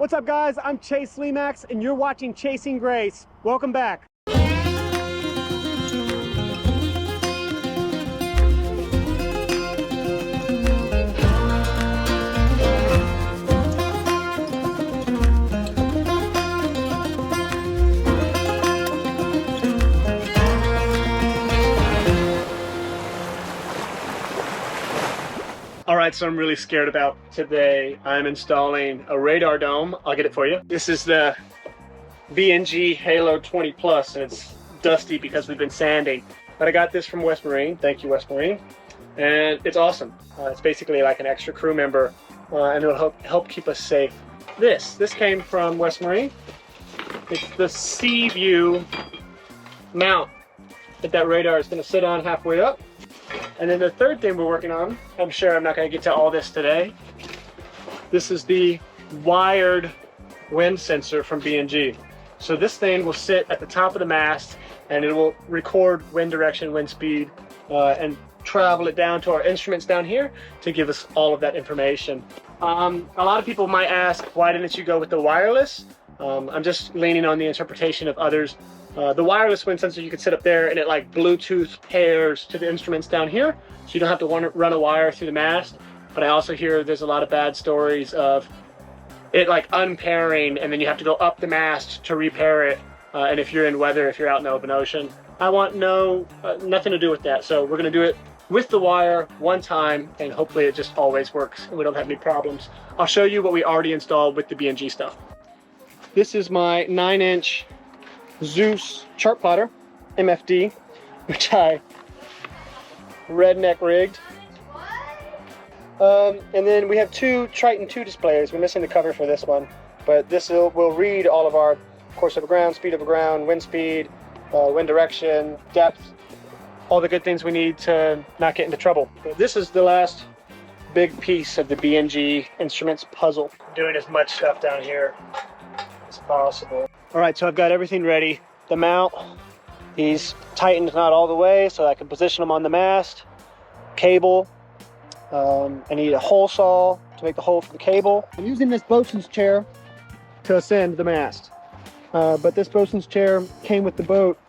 What's up, guys? I'm Chase Lemacks, and you're watching Chasing Grace. Welcome back. All right, so I'm really scared about today. I'm installing a radar dome. I'll get it for you. This is the B&G Halo 20 Plus, and it's dusty because we've been sanding. But I got this from West Marine. Thank you, West Marine. And it's awesome. It's basically like an extra crew member, and it'll help keep us safe. This came from West Marine. It's the Sea View mount that radar is going to sit on halfway up. And then the third thing we're working on, I'm sure I'm not going to get to all this today. This is the wired wind sensor from B&G. So this thing will sit at the top of the mast, and it will record wind direction, wind speed, and travel it down to our instruments down here to give us all of that information. A lot of people might ask, why didn't you go with the wireless? I'm just leaning on the interpretation of others. The wireless wind sensor, you could sit up there and it like Bluetooth pairs to the instruments down here, so you don't have to run a wire through the mast. But I also hear there's a lot of bad stories of it like unpairing, and then you have to go up the mast to repair it. And if you're in weather, if you're out in the open ocean, I want nothing to do with that. So we're gonna do it with the wire one time, and hopefully it just always works and we don't have any problems. I'll show you what we already installed with the B&G stuff. This is my 9-inch Zeus chart plotter, MFD, which I redneck rigged. And then we have two Triton 2 displays. We're missing the cover for this one, but this will read all of our course of ground, speed of ground, wind speed, wind direction, depth, all the good things we need to not get into trouble. But this is the last big piece of the B&G instruments puzzle. I'm doing as much stuff down here as possible. All right, so I've got everything ready. The mount, he's tightened not all the way, so I can position them on the mast. Cable, I need a hole saw to make the hole for the cable. I'm using this bosun's chair to ascend the mast. But this bosun's chair came with the boat,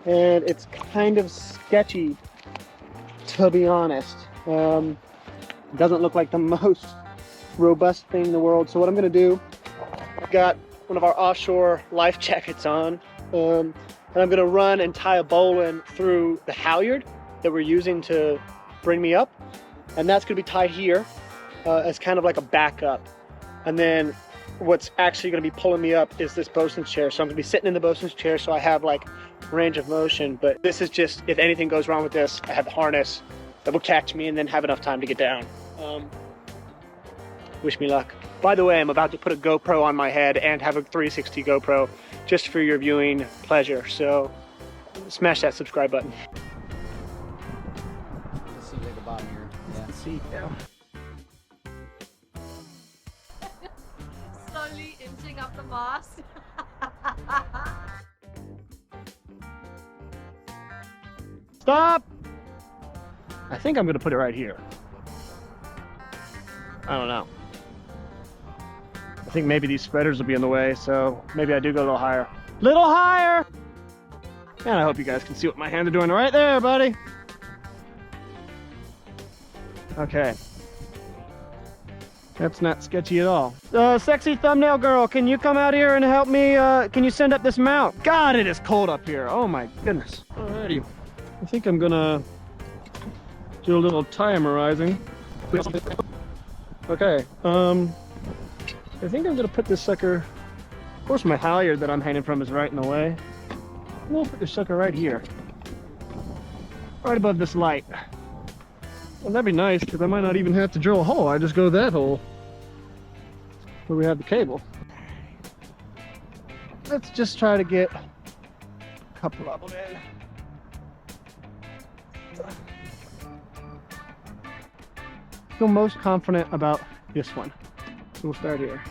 and it's kind of sketchy, to be honest. It doesn't look like the most robust thing in the world. So what I'm gonna do, I've got one of our offshore life jackets on, and I'm gonna run and tie a bowline through the halyard that we're using to bring me up, and that's gonna be tied here as kind of like a backup. And then what's actually gonna be pulling me up is this bosun's chair. So I'm gonna be sitting in the bosun's chair, so I have like range of motion. But this is just, if anything goes wrong with this, I have the harness that will catch me and then have enough time to get down. Wish me luck. By the way, I'm about to put a GoPro on my head and have a 360 GoPro just for your viewing pleasure. So smash that subscribe button. The seat at the bottom here. Yeah. The seat, yeah. Slowly inching up the mast. Stop! I think I'm gonna put it right here. I don't know. I think maybe these spreaders will be in the way, so maybe I do go a little higher. Little higher! And I hope you guys can see what my hands are doing right there, buddy. Okay. That's not sketchy at all. Sexy thumbnail girl, can you come out here and help me? Can you send up this mount? God, it is cold up here. Oh my goodness. Alrighty. I think I'm gonna do a little timerizing. Okay, I think I'm gonna put this sucker, of course my halyard that I'm hanging from is right in the way. I'm gonna put this sucker right here. Right above this light. Well, that'd be nice, because I might not even have to drill a hole. I just go that hole where we have the cable. Let's just try to get a couple of them in. Feel most confident about this one. So we'll start here.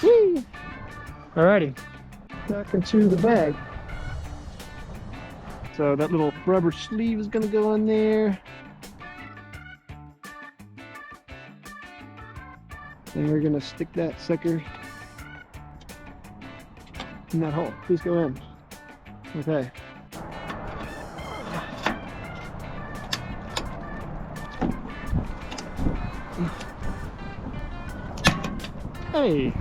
Whee! Alrighty, back into the bag. So that little rubber sleeve is gonna go on there. And we're gonna stick that sucker in that hole. Please go in. Okay. Hey.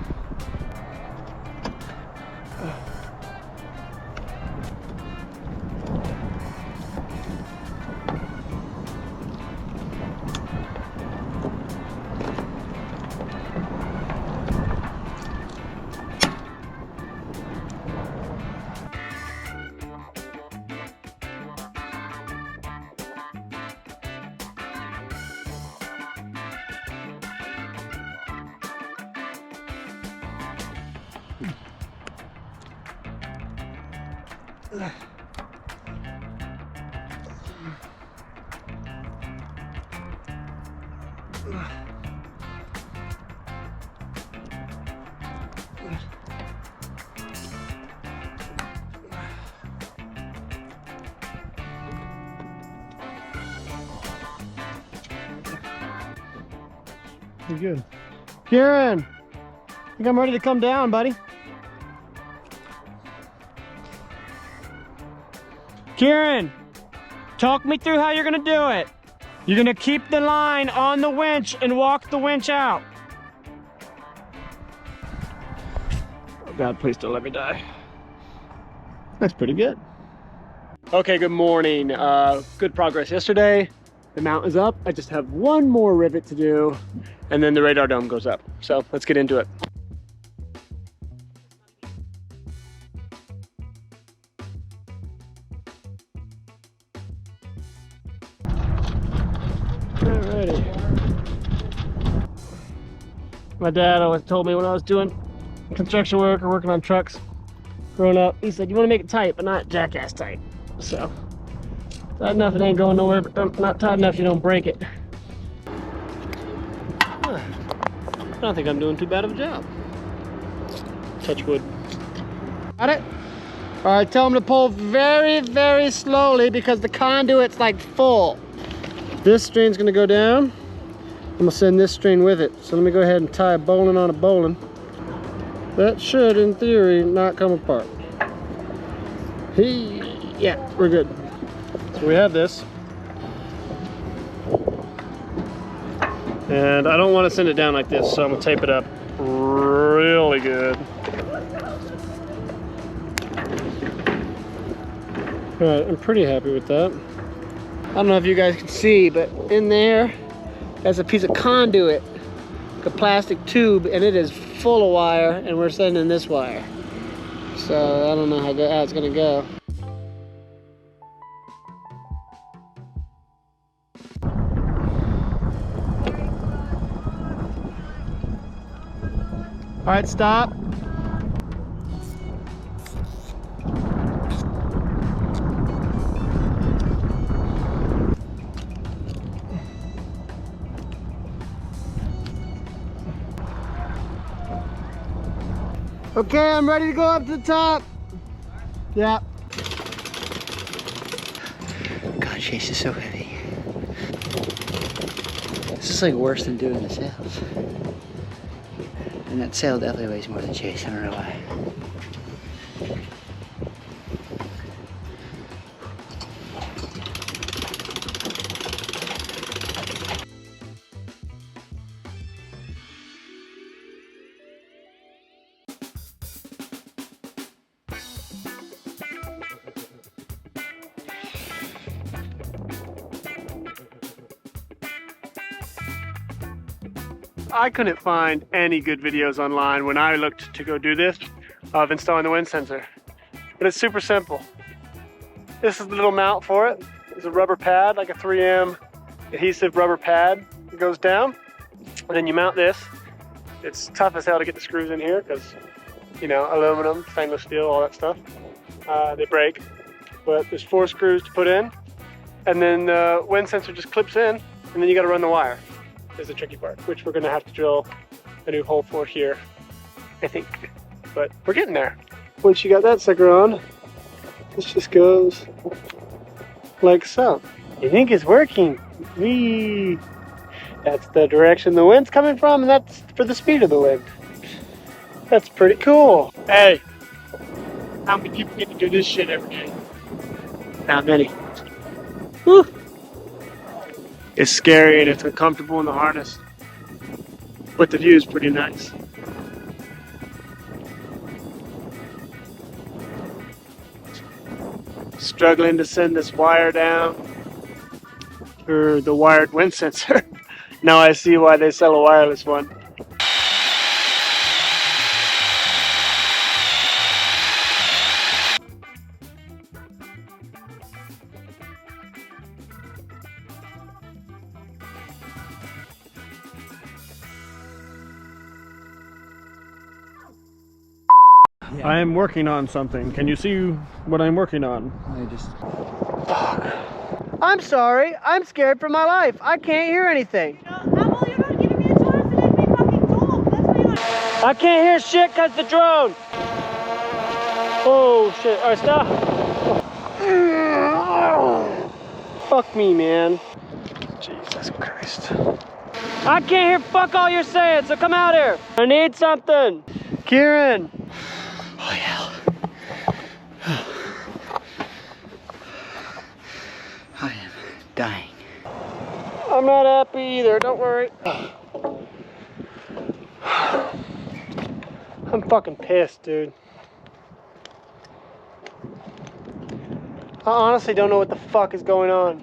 Pretty good. Kieran, I think I'm ready to come down, buddy. Kieran, talk me through how you're gonna do it. You're gonna keep the line on the winch and walk the winch out. Oh God, please don't let me die. That's pretty good. Okay, good morning. Good progress yesterday. The mount is up. I just have one more rivet to do, and then the radar dome goes up. So let's get into it. Alrighty. My dad always told me when I was doing construction work or working on trucks growing up, he said, you want to make it tight, but not jackass tight. So, tight enough it ain't going nowhere, but not tight enough you don't break it. I don't think I'm doing too bad of a job. Touch wood. Got it? Alright, tell them to pull very, very slowly because the conduit's like full. This string's gonna go down. I'm gonna send this string with it. So let me go ahead and tie a bowline on a bowline. That should, in theory, not come apart. Yeah, we're good. So we have this. And I don't want to send it down like this, so I'm gonna tape it up really good. All right, I'm pretty happy with that. I don't know if you guys can see, but in there, there's a piece of conduit, like a plastic tube, and it is full of wire, and we're sending this wire. So I don't know how it's gonna go. All right, stop. Okay, I'm ready to go up to the top. Yeah. God, Chase is so heavy. This is like worse than doing the sails. And that sail definitely weighs more than Chase, I don't know why. I couldn't find any good videos online when I looked to go do this of installing the wind sensor, but it's super simple. This is the little mount for it. It's a rubber pad, like a 3M adhesive rubber pad. It goes down, and then you mount this. It's tough as hell to get the screws in here because, you know, aluminum, stainless steel, all that stuff. They break, but there's 4 screws to put in, and then the wind sensor just clips in, and then you got to run the wire. Is the tricky part, which we're gonna have to drill a new hole for here, I think. But we're getting there. Once you got that sucker on, this just goes like so. You think it's working? Whee! That's the direction the wind's coming from, and that's for the speed of the wind. That's pretty cool. Hey, how many people get to do this shit every day? Not many. Whew. It's scary and it's uncomfortable in the harness, but the view is pretty nice. Struggling to send this wire down for the wired wind sensor. Now I see why they sell a wireless one. I am working on something. Can you see what I'm working on? Fuck. I'm sorry. I'm scared for my life. I can't hear anything. Well, you're not giving me a chance to let me fucking talk. That's what you're like. I can't hear shit because the drone. Oh shit. Alright, stop. Fuck me, man. Jesus Christ. I can't hear fuck all you're saying, so come out here. I need something. Kieran. Holy hell. I am dying. I'm not happy either, don't worry. I'm fucking pissed, dude. I honestly don't know what the fuck is going on.